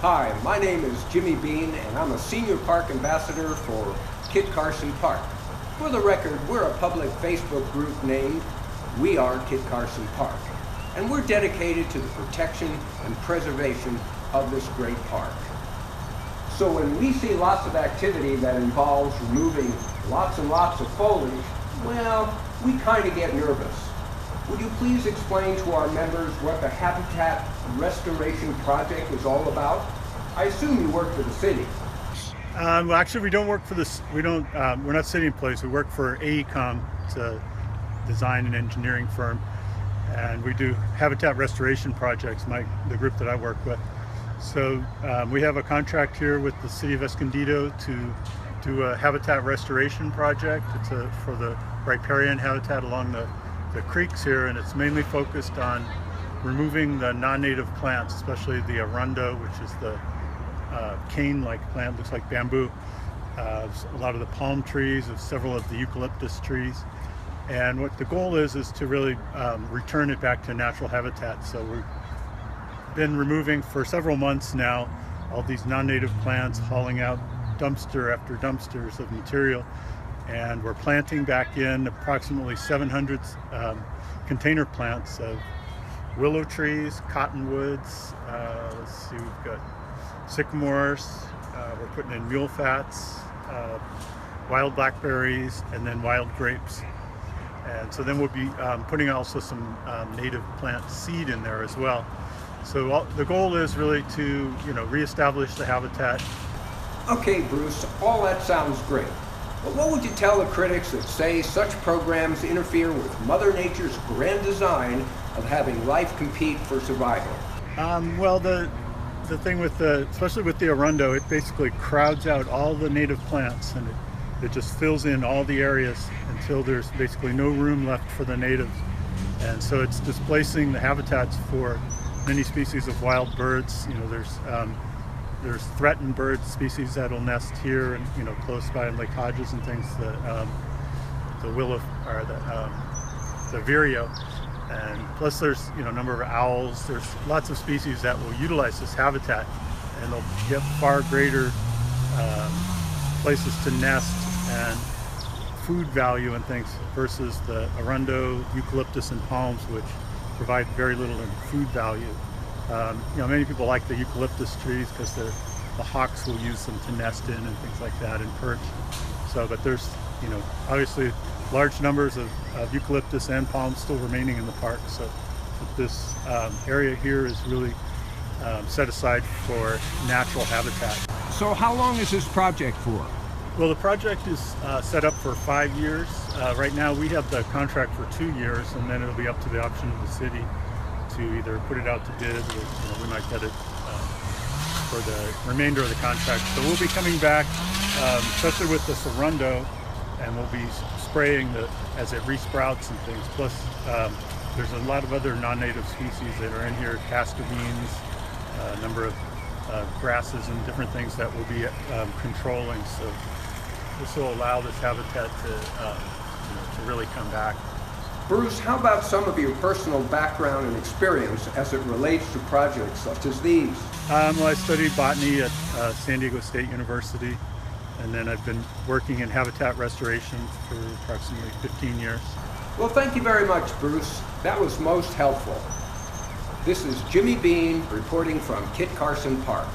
Hi, my name is Jimmy Bean, and I'm a senior park ambassador for Kit Carson Park. For the record, we're a public Facebook group named We Are Kit Carson Park, and we're dedicated to the protection and preservation of this great park. So when we see lots of activity that involves removing lots and lots of foliage, well, we kind of get nervous. Would you please explain to our members what the Habitat Restoration Project is all about? I assume you work for the city. Well, actually, we don't work for this. We're not city employees. We work for AeCOM. It's a design and engineering firm, and we do habitat restoration projects. The group that I work with. So we have a contract here with the city of Escondido to do a habitat restoration project. It's for the riparian habitat along the creeks here, and it's mainly focused on removing the non-native plants, especially the arundo, which is the cane-like plant, looks like bamboo, a lot of the palm trees, several of the eucalyptus trees. And what the goal is to really return it back to natural habitat. So we've been removing for several months now all these non-native plants, hauling out dumpster after dumpsters of material, and we're planting back in approximately 700 container plants of willow trees, cottonwoods, let's see, we've got sycamores, we're putting in mule fats, wild blackberries, and then wild grapes. And so then we'll be putting also some native plant seed in there as well. So the goal is really to, reestablish the habitat. Okay, Bruce, all that sounds great. But what would you tell the critics that say such programs interfere with Mother Nature's grand design of having life compete for survival? Well, the thing especially with the arundo, it basically crowds out all the native plants, and it just fills in all the areas until there's basically no room left for the natives. And so it's displacing the habitats for many species of wild birds. There's threatened bird species that'll nest here and close by in Lake Hodges and things. The willow or the vireo, and plus there's a number of owls. There's lots of species that will utilize this habitat, and they'll get far greater places to nest and food value and things versus the arundo, eucalyptus, and palms, which provide very little in food value. Many people like the eucalyptus trees because the hawks will use them to nest in and things like that, and perch. So, but there's, obviously large numbers of eucalyptus and palms still remaining in the park. So this area here is really set aside for natural habitat. So how long is this project for? Well, the project is set up for 5 years. Right now we have the contract for 2 years, and then it'll be up to the option of the city to either put it out to bid, or we might get it for the remainder of the contract. So we'll be coming back, especially with the arundo, and we'll be spraying as it resprouts and things. Plus, there's a lot of other non-native species that are in here, castor beans, a number of grasses and different things that we'll be controlling. So this will allow this habitat to really come back. Bruce, how about some of your personal background and experience as it relates to projects such as these? Well, I studied botany at San Diego State University, and then I've been working in habitat restoration for approximately 15 years. Well, thank you very much, Bruce. That was most helpful. This is Jimmy Bean reporting from Kit Carson Park.